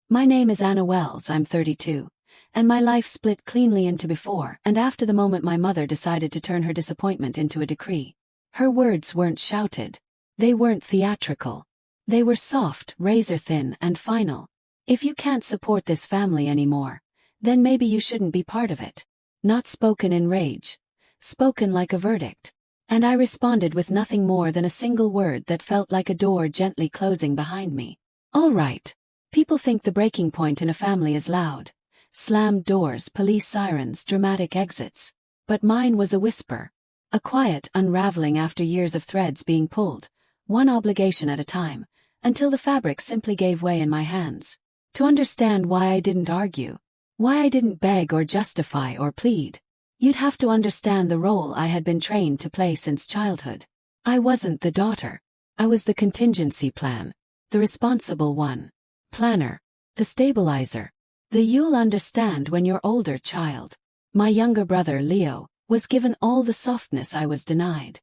My name is Anna Wells, I'm 32. And my life split cleanly into before and after the moment my mother decided to turn her disappointment into a decree. Her words weren't shouted. They weren't theatrical. They were soft, razor-thin, and final. If you can't support this family anymore, then maybe you shouldn't be part of it. Not spoken in rage. Spoken like a verdict. And I responded with nothing more than a single word that felt like a door gently closing behind me. All right. People think the breaking point in a family is loud. Slammed doors, police sirens, dramatic exits. But mine was a whisper. A quiet unraveling after years of threads being pulled, one obligation at a time, until the fabric simply gave way in my hands. To understand why I didn't argue, why I didn't beg or justify or plead, you'd have to understand the role I had been trained to play since childhood. I wasn't the daughter. I was the contingency plan, the responsible one, planner, the stabilizer, the you'll understand when you're older child. My younger brother, Leo, was given all the softness I was denied.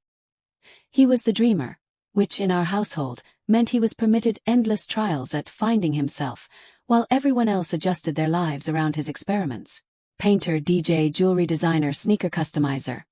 He was the dreamer, which in our household meant he was permitted endless trials at finding himself, while everyone else adjusted their lives around his experiments. Painter, DJ, jewelry designer, sneaker customizer.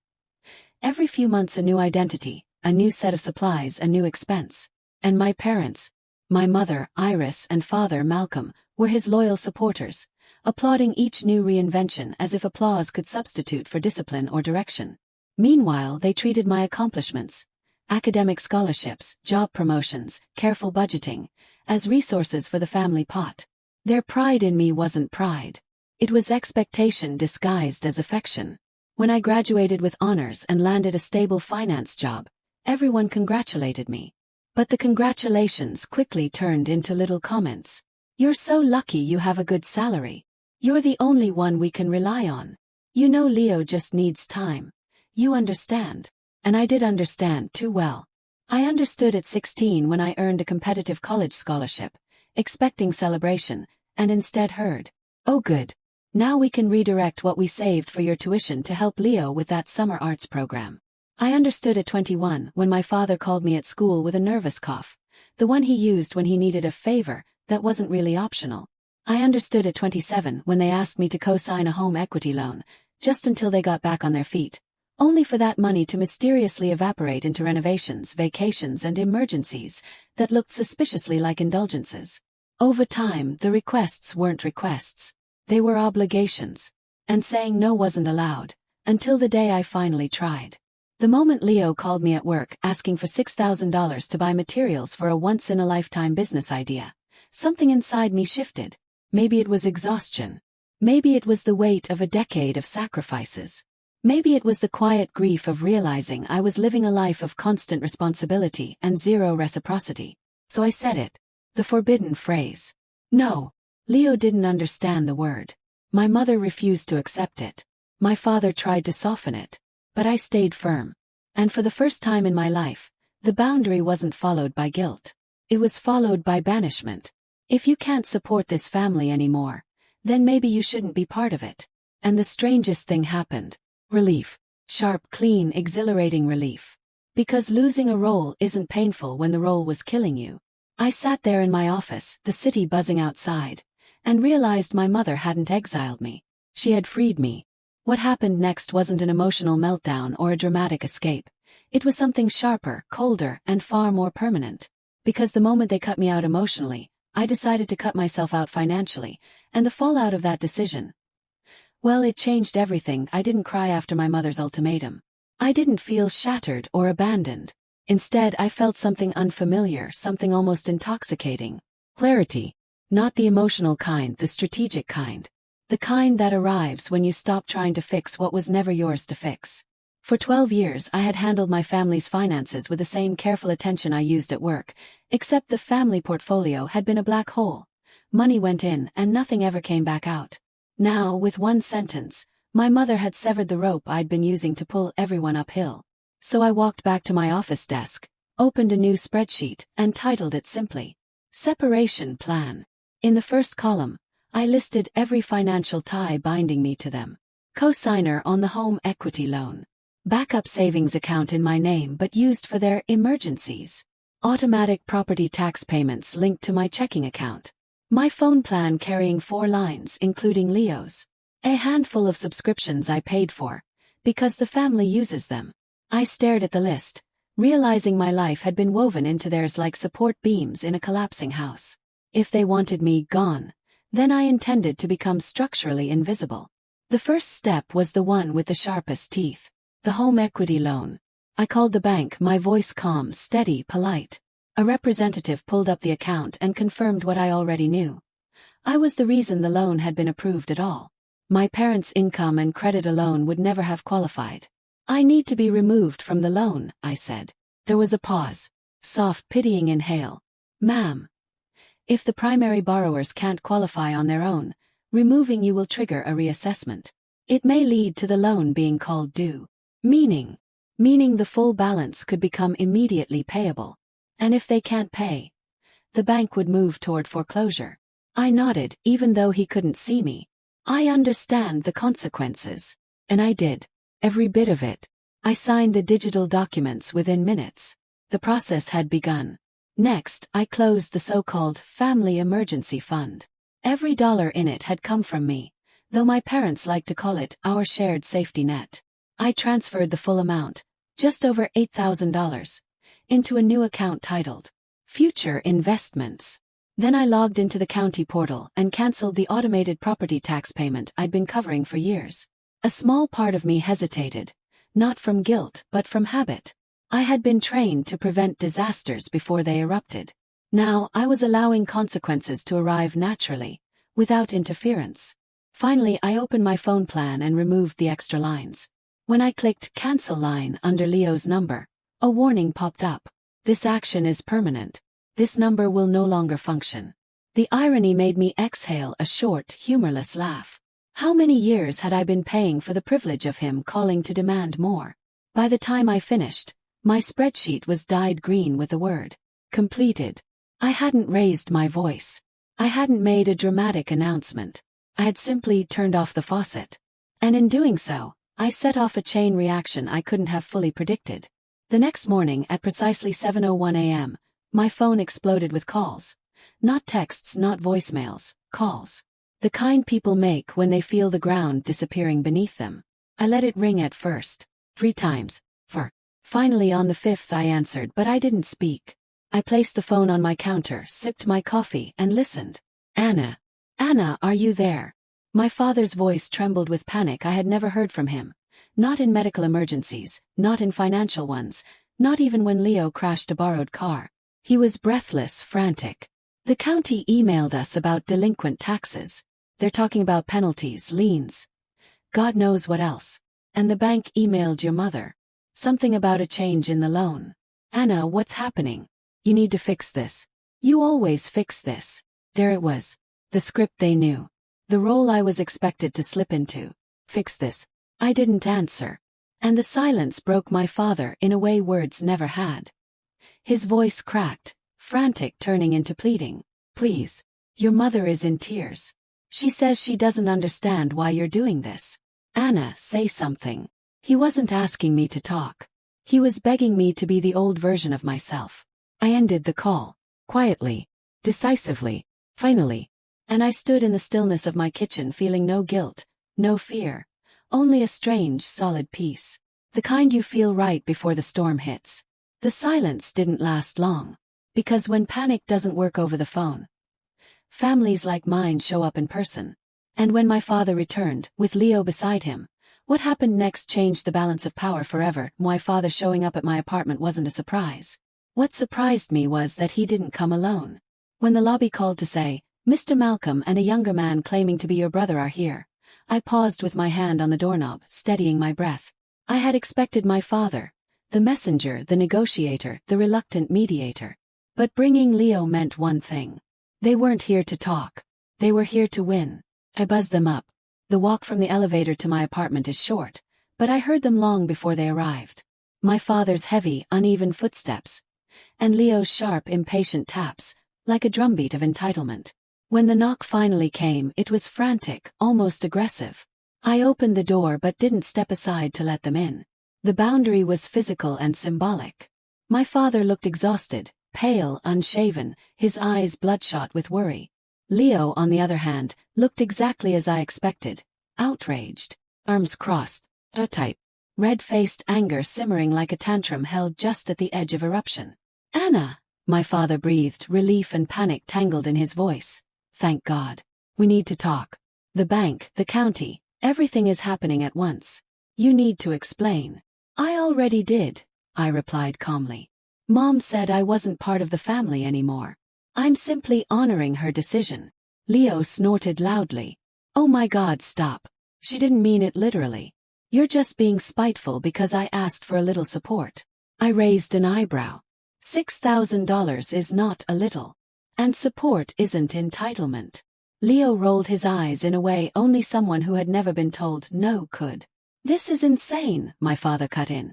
Every few months a new identity, a new set of supplies, a new expense. And my parents, my mother, Iris, and father, Malcolm, were his loyal supporters, applauding each new reinvention as if applause could substitute for discipline or direction. Meanwhile, they treated my accomplishments, academic scholarships, job promotions, careful budgeting, as resources for the family pot. Their pride in me wasn't pride. It was expectation disguised as affection. When I graduated with honors and landed a stable finance job, everyone congratulated me. But the congratulations quickly turned into little comments. You're so lucky you have a good salary. You're the only one we can rely on. You know Leo just needs time. You understand. And I did understand too well. I understood at 16 when I earned a competitive college scholarship, expecting celebration, and instead heard, "Oh good. Now we can redirect what we saved for your tuition to help Leo with that summer arts program." I understood at 21 when my father called me at school with a nervous cough, the one he used when he needed a favor that wasn't really optional. I understood at 27 when they asked me to co-sign a home equity loan, just until they got back on their feet, only for that money to mysteriously evaporate into renovations, vacations, and emergencies that looked suspiciously like indulgences. Over time, the requests weren't requests. They were obligations. And saying no wasn't allowed, until the day I finally tried. The moment Leo called me at work asking for $6,000 to buy materials for a once-in-a-lifetime business idea, something inside me shifted. Maybe it was exhaustion. Maybe it was the weight of a decade of sacrifices. Maybe it was the quiet grief of realizing I was living a life of constant responsibility and zero reciprocity. So I said it. The forbidden phrase. No. Leo didn't understand the word. My mother refused to accept it. My father tried to soften it. But I stayed firm. And for the first time in my life, the boundary wasn't followed by guilt. It was followed by banishment. If you can't support this family anymore, then maybe you shouldn't be part of it. And the strangest thing happened. Relief. Sharp, clean, exhilarating relief. Because losing a role isn't painful when the role was killing you. I sat there in my office, the city buzzing outside, and realized my mother hadn't exiled me. She had freed me. What happened next wasn't an emotional meltdown or a dramatic escape. It was something sharper, colder, and far more permanent. Because the moment they cut me out emotionally, I decided to cut myself out financially, and the fallout of that decision, well, it changed everything. I didn't cry after my mother's ultimatum. I didn't feel shattered or abandoned. Instead, I felt something unfamiliar, something almost intoxicating. Clarity. Not the emotional kind, the strategic kind. The kind that arrives when you stop trying to fix what was never yours to fix. For 12 years I had handled my family's finances with the same careful attention I used at work, except the family portfolio had been a black hole. Money went in and nothing ever came back out. Now, with one sentence, my mother had severed the rope I'd been using to pull everyone uphill. So I walked back to my office desk, opened a new spreadsheet, and titled it simply, Separation Plan. In the first column, I listed every financial tie binding me to them. Co-signer on the home equity loan. Backup savings account in my name but used for their emergencies. Automatic property tax payments linked to my checking account. My phone plan carrying 4 lines including Leo's. A handful of subscriptions I paid for, because the family uses them. I stared at the list, realizing my life had been woven into theirs like support beams in a collapsing house. If they wanted me gone, then I intended to become structurally invisible. The first step was the one with the sharpest teeth. The home equity loan. I called the bank, my voice calm, steady, polite. A representative pulled up the account and confirmed what I already knew. I was the reason the loan had been approved at all. My parents' income and credit alone would never have qualified. I need to be removed from the loan, I said. There was a pause. Soft, pitying inhale. Ma'am. If the primary borrowers can't qualify on their own, removing you will trigger a reassessment. It may lead to the loan being called due. Meaning the full balance could become immediately payable. And if they can't pay, the bank would move toward foreclosure. I nodded, even though he couldn't see me. I understand the consequences. And I did. Every bit of it. I signed the digital documents within minutes. The process had begun. Next, I closed the so-called family emergency fund. Every dollar in it had come from me, though my parents liked to call it our shared safety net. I transferred the full amount, just over $8,000, into a new account titled Future Investments. Then I logged into the county portal and canceled the automated property tax payment I'd been covering for years. A small part of me hesitated, not from guilt but from habit. I had been trained to prevent disasters before they erupted. Now I was allowing consequences to arrive naturally, without interference. Finally, I opened my phone plan and removed the extra lines. When I clicked Cancel Line under Leo's number, a warning popped up. This action is permanent. This number will no longer function. The irony made me exhale a short, humorless laugh. How many years had I been paying for the privilege of him calling to demand more? By the time I finished, my spreadsheet was dyed green with the word completed. I hadn't raised my voice. I hadn't made a dramatic announcement. I had simply turned off the faucet. And in doing so, I set off a chain reaction I couldn't have fully predicted. The next morning at precisely 7:01 a.m., my phone exploded with calls. Not texts, not voicemails, calls. The kind people make when they feel the ground disappearing beneath them. I let it ring at first, 3 times. Finally on the 5th I answered, but I didn't speak. I placed the phone on my counter, sipped my coffee, and listened. Anna, are you there? My father's voice trembled with panic I had never heard from him. Not in medical emergencies, not in financial ones, not even when Leo crashed a borrowed car. He was breathless, frantic. The county emailed us about delinquent taxes. They're talking about penalties, liens. God knows what else. And the bank emailed your mother. Something about a change in the loan. Anna, what's happening? You need to fix this. You always fix this. There it was. The script they knew. The role I was expected to slip into. Fix this. I didn't answer. And the silence broke my father in a way words never had. His voice cracked, frantic, turning into pleading. Please. Your mother is in tears. She says she doesn't understand why you're doing this. Anna, say something. He wasn't asking me to talk. He was begging me to be the old version of myself. I ended the call. Quietly. Decisively. Finally. And I stood in the stillness of my kitchen feeling no guilt, no fear. Only a strange, solid peace. The kind you feel right before the storm hits. The silence didn't last long. Because when panic doesn't work over the phone, families like mine show up in person. And when my father returned, with Leo beside him, what happened next changed the balance of power forever. My father showing up at my apartment wasn't a surprise. What surprised me was that he didn't come alone. When the lobby called to say, Mr. Malcolm and a younger man claiming to be your brother are here, I paused with my hand on the doorknob, steadying my breath. I had expected my father, the messenger, the negotiator, the reluctant mediator. But bringing Leo meant one thing. They weren't here to talk. They were here to win. I buzzed them up. The walk from the elevator to my apartment is short, but I heard them long before they arrived. My father's heavy, uneven footsteps, and Leo's sharp, impatient taps, like a drumbeat of entitlement. When the knock finally came, it was frantic, almost aggressive. I opened the door but didn't step aside to let them in. The boundary was physical and symbolic. My father looked exhausted, pale, unshaven, his eyes bloodshot with worry. Leo, on the other hand, looked exactly as I expected, outraged, arms crossed, type, red-faced anger simmering like a tantrum held just at the edge of eruption. Anna, my father breathed, relief and panic tangled in his voice. Thank God. We need to talk. The bank, the county, everything is happening at once. You need to explain. I already did, I replied calmly. Mom said I wasn't part of the family anymore. I'm simply honoring her decision. Leo snorted loudly. Oh my God, stop. She didn't mean it literally. You're just being spiteful because I asked for a little support. I raised an eyebrow. $6,000 is not a little. And support isn't entitlement. Leo rolled his eyes in a way only someone who had never been told no could. This is insane, my father cut in,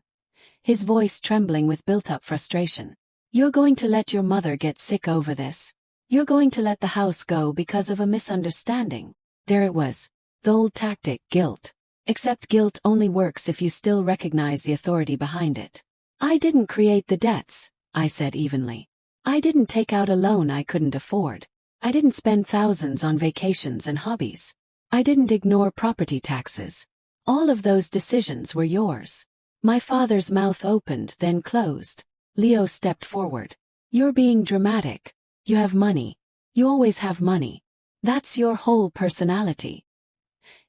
his voice trembling with built-up frustration. You're going to let your mother get sick over this. You're going to let the house go because of a misunderstanding. There it was. The old tactic, guilt. Except guilt only works if you still recognize the authority behind it. I didn't create the debts, I said evenly. I didn't take out a loan I couldn't afford. I didn't spend thousands on vacations and hobbies. I didn't ignore property taxes. All of those decisions were yours. My father's mouth opened, then closed. Leo stepped forward. You're being dramatic. You have money. You always have money. That's your whole personality.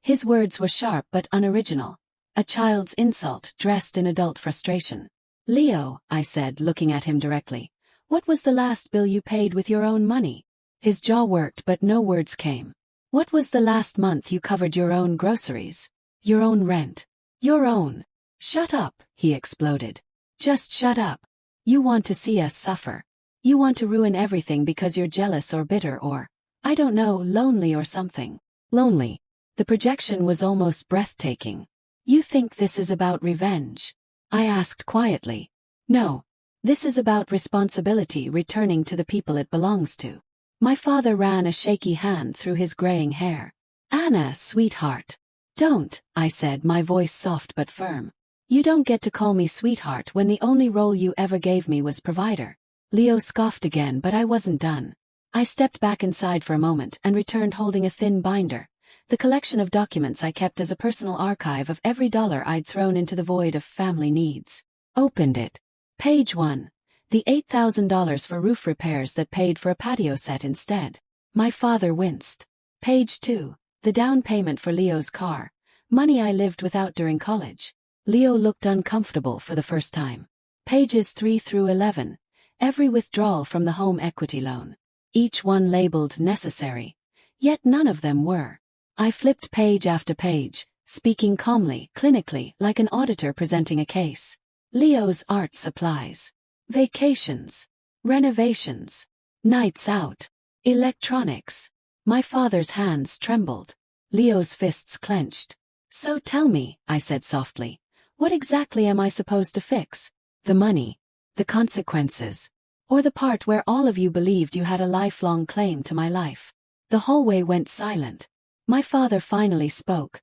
His words were sharp but unoriginal. A child's insult dressed in adult frustration. Leo, I said, looking at him directly. What was the last bill you paid with your own money? His jaw worked but no words came. What was the last month you covered your own groceries? Your own rent? Your own? Shut up, he exploded. Just shut up. You want to see us suffer. You want to ruin everything because you're jealous or bitter or, I don't know, lonely or something. Lonely. The projection was almost breathtaking. You think this is about revenge? I asked quietly. No. This is about responsibility returning to the people it belongs to. My father ran a shaky hand through his graying hair. Anna, sweetheart. Don't, I said, my voice soft but firm. You don't get to call me sweetheart when the only role you ever gave me was provider. Leo scoffed again, but I wasn't done. I stepped back inside for a moment and returned holding a thin binder, the collection of documents I kept as a personal archive of every dollar I'd thrown into the void of family needs. Opened it. Page 1. The $8,000 for roof repairs that paid for a patio set instead. My father winced. Page 2. The down payment for Leo's car. Money I lived without during college. Leo looked uncomfortable for the first time. Pages 3 through 11. Every withdrawal from the home equity loan. Each one labeled necessary. Yet none of them were. I flipped page after page, speaking calmly, clinically, like an auditor presenting a case. Leo's art supplies. Vacations. Renovations. Nights out. Electronics. My father's hands trembled. Leo's fists clenched. So tell me, I said softly, what exactly am I supposed to fix? The money? The consequences? Or the part where all of you believed you had a lifelong claim to my life? The hallway went silent. My father finally spoke.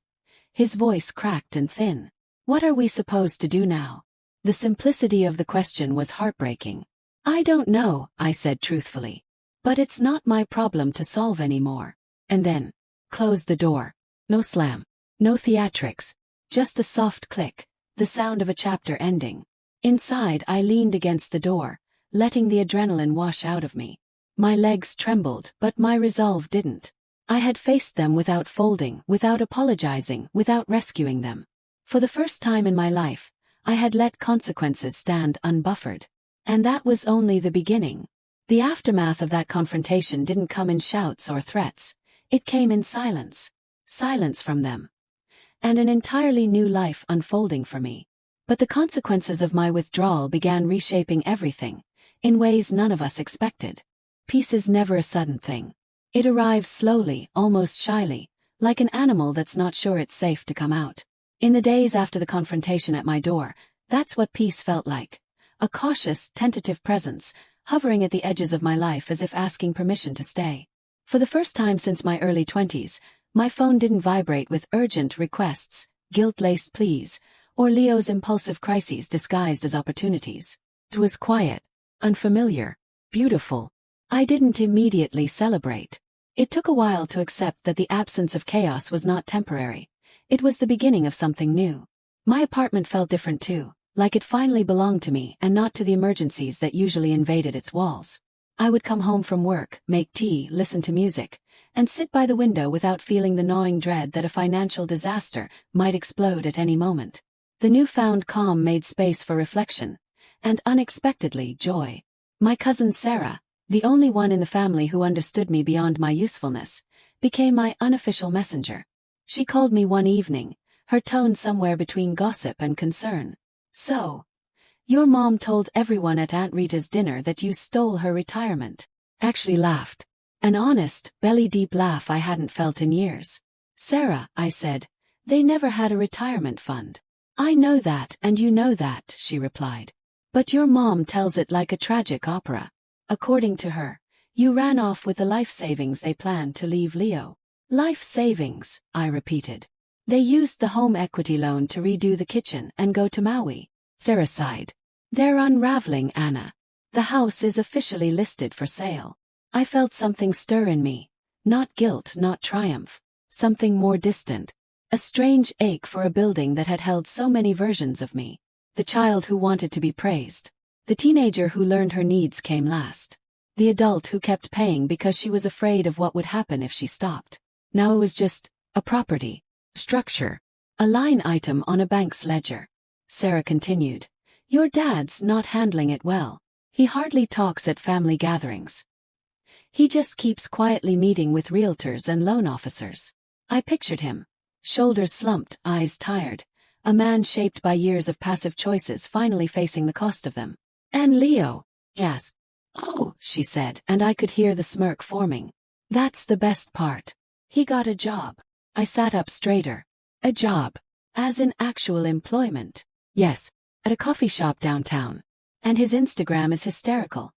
His voice cracked and thin. What are we supposed to do now? The simplicity of the question was heartbreaking. I don't know, I said truthfully. But it's not my problem to solve anymore. And then, close the door. No slam. No theatrics. Just a soft click, the sound of a chapter ending. Inside, I leaned against the door, letting the adrenaline wash out of me. My legs trembled, but my resolve didn't. I had faced them without folding, without apologizing, without rescuing them. For the first time in my life, I had let consequences stand unbuffered. And that was only the beginning. The aftermath of that confrontation didn't come in shouts or threats. It came in silence. Silence from them. And an entirely new life unfolding for me. But the consequences of my withdrawal began reshaping everything, in ways none of us expected. Peace is never a sudden thing. It arrives slowly, almost shyly, like an animal that's not sure it's safe to come out. In the days after the confrontation at my door, that's what peace felt like. A cautious, tentative presence, hovering at the edges of my life as if asking permission to stay. For the first time since my early 20s, my phone didn't vibrate with urgent requests, guilt-laced pleas, or Leo's impulsive crises disguised as opportunities. It was quiet, unfamiliar, beautiful. I didn't immediately celebrate. It took a while to accept that the absence of chaos was not temporary. It was the beginning of something new. My apartment felt different too, like it finally belonged to me and not to the emergencies that usually invaded its walls. I would come home from work, make tea, listen to music, and sit by the window without feeling the gnawing dread that a financial disaster might explode at any moment. The newfound calm made space for reflection, and unexpectedly, joy. My cousin Sarah, the only one in the family who understood me beyond my usefulness, became my unofficial messenger. She called me one evening, her tone somewhere between gossip and concern. "So, your mom told everyone at Aunt Rita's dinner that you stole her retirement." Actually laughed. An honest, belly-deep laugh I hadn't felt in years. "Sarah," I said, "they never had a retirement fund." "I know that and you know that," she replied. "But your mom tells it like a tragic opera. According to her, you ran off with the life savings they planned to leave Leo." "Life savings," I repeated. "They used the home equity loan to redo the kitchen and go to Maui." Sarah sighed. "They're unraveling, Anna. The house is officially listed for sale." I felt something stir in me. Not guilt, not triumph. Something more distant. A strange ache for a building that had held so many versions of me. The child who wanted to be praised. The teenager who learned her needs came last. The adult who kept paying because she was afraid of what would happen if she stopped. Now it was just a property. Structure. A line item on a bank's ledger. Sarah continued. "Your dad's not handling it well. He hardly talks at family gatherings. He just keeps quietly meeting with realtors and loan officers." I pictured him. Shoulders slumped, eyes tired. A man shaped by years of passive choices finally facing the cost of them. "And Leo?" "Yes." "Oh," she said, and I could hear the smirk forming. "That's the best part. He got a job." I sat up straighter. "A job? As in actual employment?" "Yes. At a coffee shop downtown. And his Instagram is hysterical.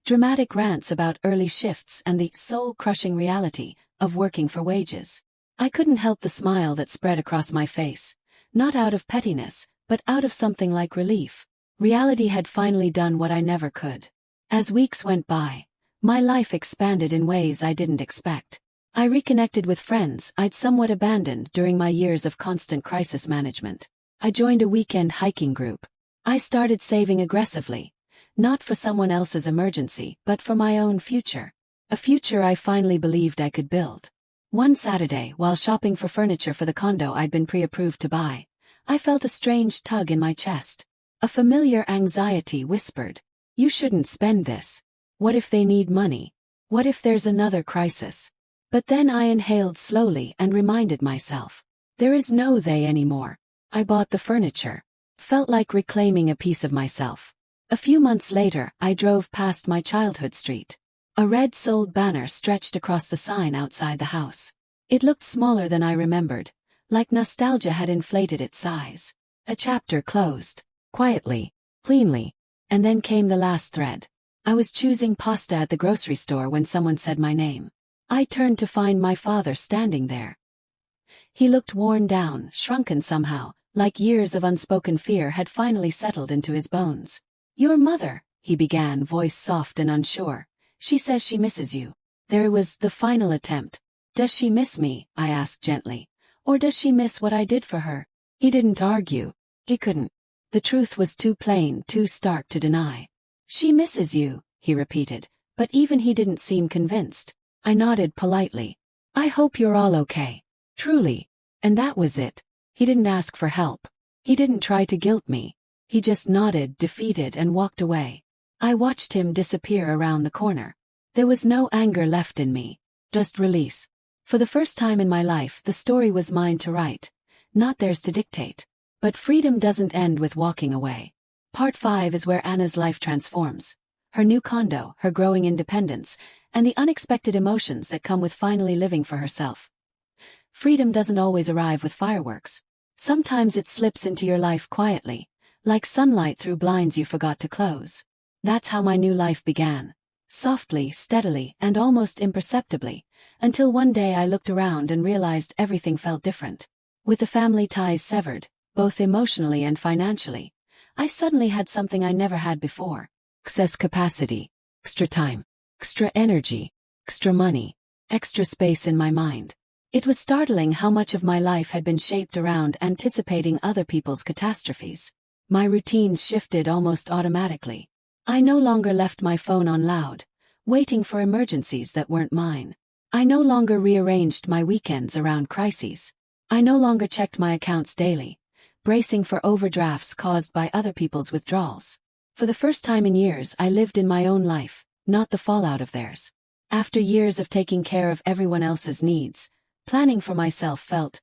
Dramatic rants about early shifts and the soul-crushing reality of working for wages." I couldn't help the smile that spread across my face. Not out of pettiness, but out of something like relief. Reality had finally done what I never could. As weeks went by, my life expanded in ways I didn't expect. I reconnected with friends I'd somewhat abandoned during my years of constant crisis management. I joined a weekend hiking group. I started saving aggressively. Not for someone else's emergency, but for my own future. A future I finally believed I could build. One Saturday, while shopping for furniture for the condo I'd been pre-approved to buy, I felt a strange tug in my chest. A familiar anxiety whispered, "You shouldn't spend this. What if they need money? What if there's another crisis?" But then I inhaled slowly and reminded myself, there is no they anymore. I bought the furniture. Felt like reclaiming a piece of myself. A few months later, I drove past my childhood street. A red sold banner stretched across the sign outside the house. It looked smaller than I remembered, like nostalgia had inflated its size. A chapter closed. Quietly, cleanly. And then came the last thread. I was choosing pasta at the grocery store when someone said my name. I turned to find my father standing there. He looked worn down, shrunken somehow, like years of unspoken fear had finally settled into his bones. "Your mother," he began, voice soft and unsure. "She says she misses you." There was the final attempt. "Does she miss me?" I asked gently. "Or does she miss what I did for her?" He didn't argue. He couldn't. The truth was too plain, too stark to deny. "She misses you," he repeated, but even he didn't seem convinced. I nodded politely. "I hope you're all okay. Truly." And that was it. He didn't ask for help. He didn't try to guilt me. He just nodded, defeated, and walked away. I watched him disappear around the corner. There was no anger left in me. Just release. For the first time in my life, the story was mine to write, not theirs to dictate. But freedom doesn't end with walking away. Part 5 is where Anna's life transforms. Her new condo, her growing independence, and the unexpected emotions that come with finally living for herself. Freedom doesn't always arrive with fireworks. Sometimes it slips into your life quietly, like sunlight through blinds you forgot to close. That's how my new life began. Softly, steadily, and almost imperceptibly, until one day I looked around and realized everything felt different. With the family ties severed, both emotionally and financially, I suddenly had something I never had before. Excess capacity, extra time, extra energy, extra money. extra space in my mind. It was startling how much of my life had been shaped around anticipating other people's catastrophes. My routines shifted almost automatically. I no longer left my phone on loud, waiting for emergencies that weren't mine. I no longer rearranged my weekends around crises. I no longer checked my accounts daily, bracing for overdrafts caused by other people's withdrawals. For the first time in years, I lived in my own life, not the fallout of theirs. After years of taking care of everyone else's needs, planning for myself felt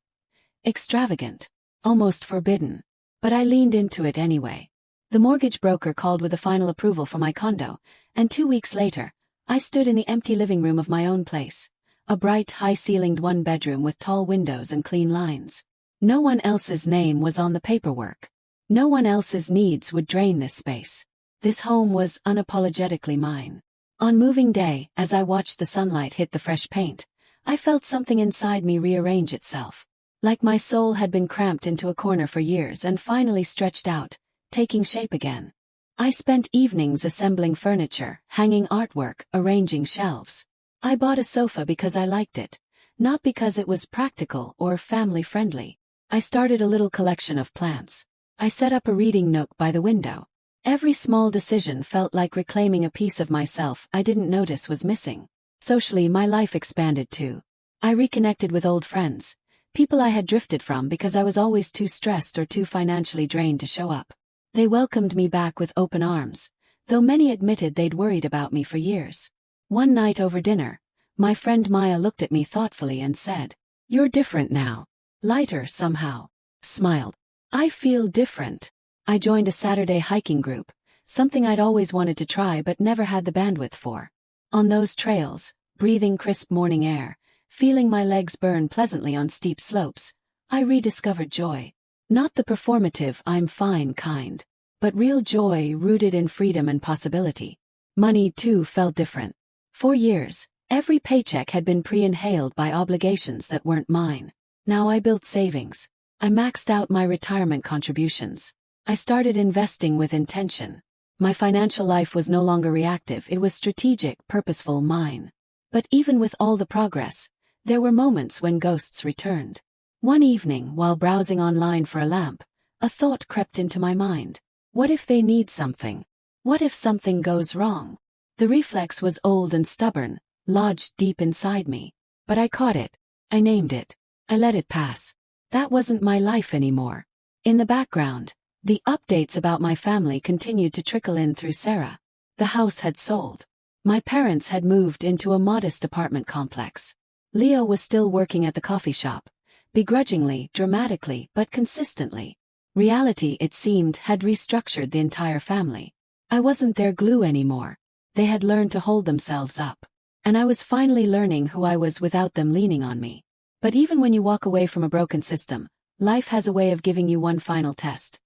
extravagant, almost forbidden. But I leaned into it anyway. The mortgage broker called with a final approval for my condo, and 2 weeks later, I stood in the empty living room of my own place. A bright, high-ceilinged one-bedroom with tall windows and clean lines. No one else's name was on the paperwork. No one else's needs would drain this space. This home was unapologetically mine. On moving day, as I watched the sunlight hit the fresh paint, I felt something inside me rearrange itself. Like my soul had been cramped into a corner for years and finally stretched out, taking shape again. I spent evenings assembling furniture, hanging artwork, arranging shelves. I bought a sofa because I liked it, not because it was practical or family-friendly. I started a little collection of plants. I set up a reading nook by the window. Every small decision felt like reclaiming a piece of myself I didn't notice was missing. Socially, my life expanded too. I reconnected with old friends, people I had drifted from because I was always too stressed or too financially drained to show up. They welcomed me back with open arms, though many admitted they'd worried about me for years. One night over dinner, my friend Maya looked at me thoughtfully and said, "You're different now." Lighter somehow. Smiled. "I feel different." I joined a Saturday hiking group, something I'd always wanted to try but never had the bandwidth for. On those trails, breathing crisp morning air, feeling my legs burn pleasantly on steep slopes, I rediscovered joy. Not the performative "I'm fine" kind, but real joy rooted in freedom and possibility. Money, too, felt different. For years, every paycheck had been pre-inhaled by obligations that weren't mine. Now I built savings. I maxed out my retirement contributions. I started investing with intention. My financial life was no longer reactive, it was strategic, purposeful, mine. But even with all the progress, there were moments when ghosts returned. One evening, while browsing online for a lamp, a thought crept into my mind. What if they need something? What if something goes wrong? The reflex was old and stubborn, lodged deep inside me. But I caught it. I named it. I let it pass. That wasn't my life anymore. In the background, the updates about my family continued to trickle in through Sarah. The house had sold. My parents had moved into a modest apartment complex. Leo was still working at the coffee shop. Begrudgingly, dramatically, but consistently. Reality, it seemed, had restructured the entire family. I wasn't their glue anymore. They had learned to hold themselves up. And I was finally learning who I was without them leaning on me. But even when you walk away from a broken system, life has a way of giving you one final test.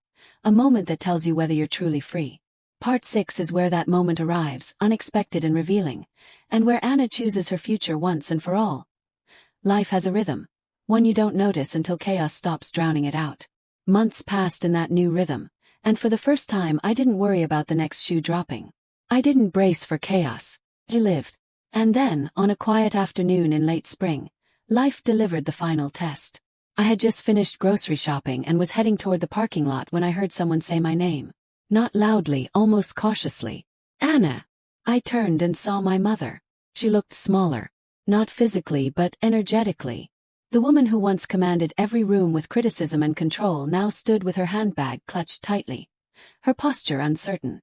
A moment that tells you whether you're truly free. Part 6 is where that moment arrives, unexpected and revealing, and where Anna chooses her future once and for all. Life has a rhythm. One you don't notice until chaos stops drowning it out. Months passed in that new rhythm, and for the first time I didn't worry about the next shoe dropping. I didn't brace for chaos. I lived. And then, on a quiet afternoon in late spring, life delivered the final test. I had just finished grocery shopping and was heading toward the parking lot when I heard someone say my name. Not loudly, almost cautiously. "Anna." I turned and saw my mother. She looked smaller. Not physically but energetically. The woman who once commanded every room with criticism and control now stood with her handbag clutched tightly. Her posture uncertain.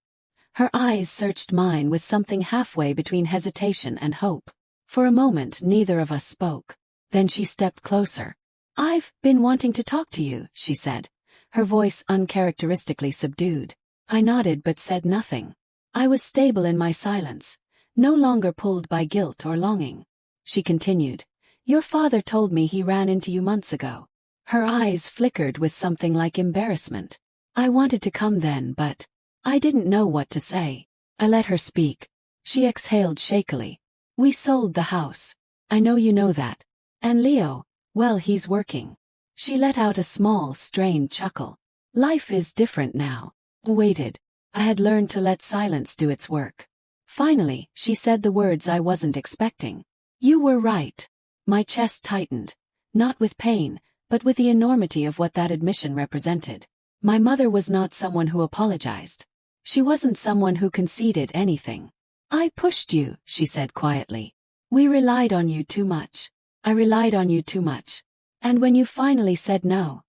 Her eyes searched mine with something halfway between hesitation and hope. For a moment neither of us spoke. Then she stepped closer. "I've been wanting to talk to you," she said, her voice uncharacteristically subdued. I nodded but said nothing. I was stable in my silence, no longer pulled by guilt or longing. She continued, "Your father told me he ran into you months ago." Her eyes flickered with something like embarrassment. I wanted to come then, but I didn't know what to say. I let her speak. She exhaled shakily. "We sold the house. I know you know that. And Leo, well, he's working." She let out a small, strained chuckle. "Life is different now." I waited. I had learned to let silence do its work. Finally, she said the words I wasn't expecting. You were right. My chest tightened, not with pain, but with the enormity of what that admission represented. My mother was not someone who apologized. She wasn't someone who conceded anything. I pushed you, she said quietly. We relied on you too much. I relied on you too much. And when you finally said no,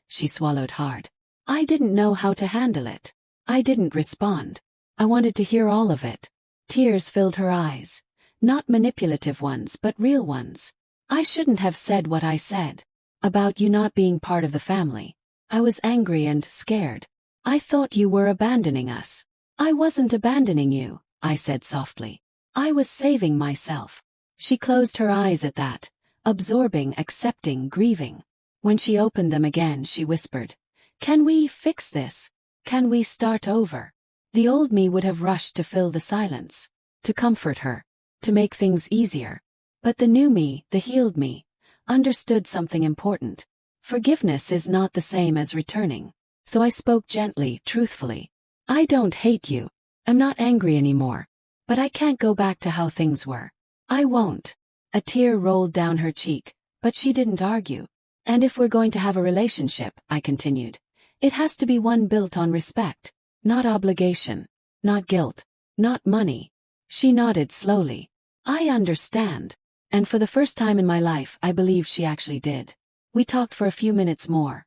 she swallowed hard. I didn't know how to handle it. I didn't respond. I wanted to hear all of it. Tears filled her eyes. Not manipulative ones, but real ones. I shouldn't have said what I said. About you not being part of the family. I was angry and scared. I thought you were abandoning us. I wasn't abandoning you, I said softly. I was saving myself. She closed her eyes at that, absorbing, accepting, grieving. When she opened them again, she whispered, "Can we fix this? Can we start over?" The old me would have rushed to fill the silence, to comfort her, to make things easier. But the new me, the healed me, understood something important. Forgiveness is not the same as returning. So I spoke gently, truthfully. I don't hate you. I'm not angry anymore. But I can't go back to how things were. I won't. A tear rolled down her cheek, but she didn't argue. And if we're going to have a relationship, I continued, it has to be one built on respect, not obligation, not guilt, not money. She nodded slowly. I understand. And for the first time in my life, I believe she actually did. We talked for a few minutes more.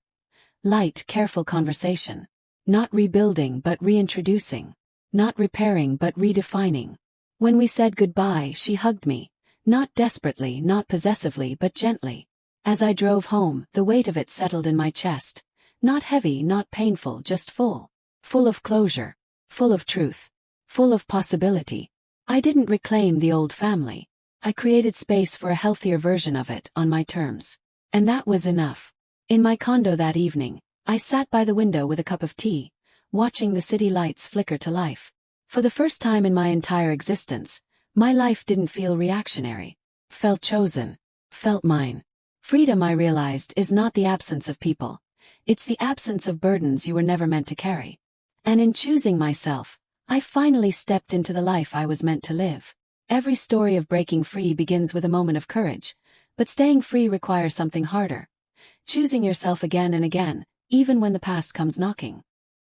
Light, careful conversation. Not rebuilding but reintroducing. Not repairing but redefining. When we said goodbye, she hugged me. Not desperately, not possessively, but gently. As I drove home, the weight of it settled in my chest. Not heavy, not painful, just full. Full of closure. Full of truth. Full of possibility. I didn't reclaim the old family. I created space for a healthier version of it, on my terms. And that was enough. In my condo that evening, I sat by the window with a cup of tea, watching the city lights flicker to life. For the first time in my entire existence, my life didn't feel reactionary. Felt chosen. Felt mine. Freedom, I realized, is not the absence of people. It's the absence of burdens you were never meant to carry. And in choosing myself, I finally stepped into the life I was meant to live. Every story of breaking free begins with a moment of courage, but staying free requires something harder. Choosing yourself again and again, even when the past comes knocking.